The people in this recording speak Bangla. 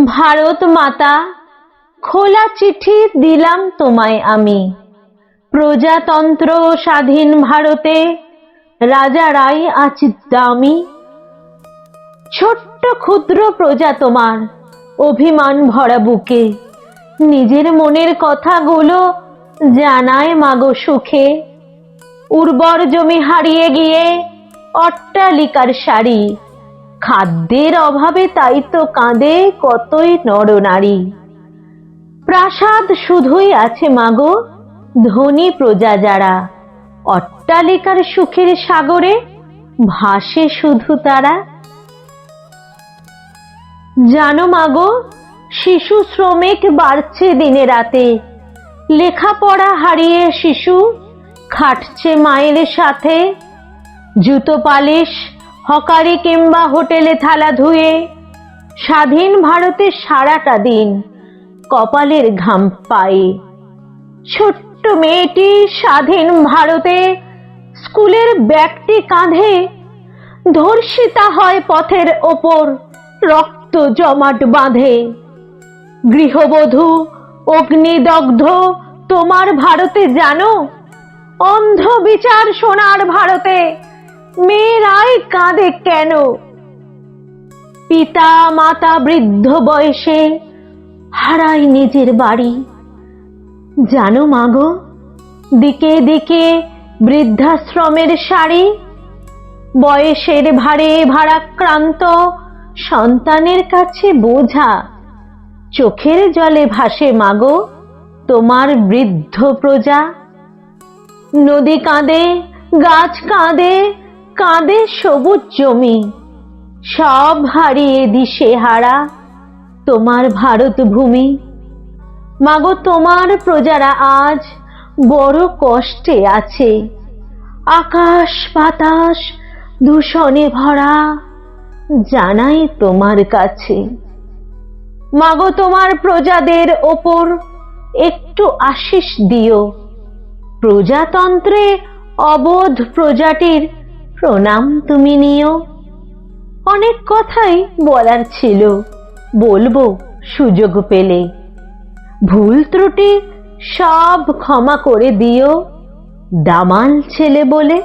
ভারত মাতা, খোলা চিঠি দিলাম তোমায় আমি। প্রজাতন্ত্র স্বাধীন ভারতে রাজারাই আছি দামি। ছোট্ট ক্ষুদ্র প্রজা তোমার, অভিমান ভরা বুকে নিজের মনের কথাগুলো জানায় মাগো সুখে। উর্বর জমি হারিয়ে গিয়ে অট্টালিকার সারি, খাদ্যের অভাবে তাই তো কাঁদে কতই নরনারী। প্রাসাদ শুধুই আছে মাগো, ধনী প্রজা যারা, অট্টালিকার সুখের সাগরে ভাসে শুধু তারা। জানো মাগো, শিশু শ্রমিক বাড়ছে দিনে রাতে, লেখাপড়া হারিয়ে শিশু খাটছে মায়ের সাথে। জুতো পালিশ, হকারি কিংবা হোটেলে থালা ধুয়ে স্বাধীন ভারতে সারাটা দিন কপালের ঘাম পায়ে। ছোট্ট মেয়েটি স্বাধীন ভারতে স্কুলের ব্যাগটি কাঁধে, ধর্ষিতা হয় পথের ওপর রক্ত জমাট বাঁধে। গৃহবধূ অগ্নিদগ্ধ তোমার ভারতে জানো, অন্ধ বিচার সোনার ভারতে মেয়েরাই কাঁদে কেন? পিতা মাতা বৃদ্ধ বয়সে হারায় নিজের বাড়ি। জানো মাগো, দিকে দিকে বৃদ্ধাশ্রমের সারি, বয়সের ভারে ভারাক্রান্ত সন্তানের কাছে বোঝা। চোখের জলে ভাসে মাগো তোমার বৃদ্ধ প্রজা। নদী কাঁদে, গাছ কাঁদে, কাঁদে সবুজ জমি, সব হারিয়ে দিশেহারা তোমার ভারত ভূমি। মাগো, তোমার প্রজারা আজ বড় কষ্টে আছে, আকাশ বাতাস দূষণে ভরা, জানাই তোমার কাছে। মাগো, তোমার প্রজাদের ওপর একটু আশিস দিও, প্রজাতন্ত্রে অবোধ প্রজাটির প্রণাম তুমি নিও। অনেক কথাই বলার ছিল, বলবো সুযোগ পেলে। ভুল ত্রুটি সব ক্ষমা করে দিও, দামাল ছেলে বলে।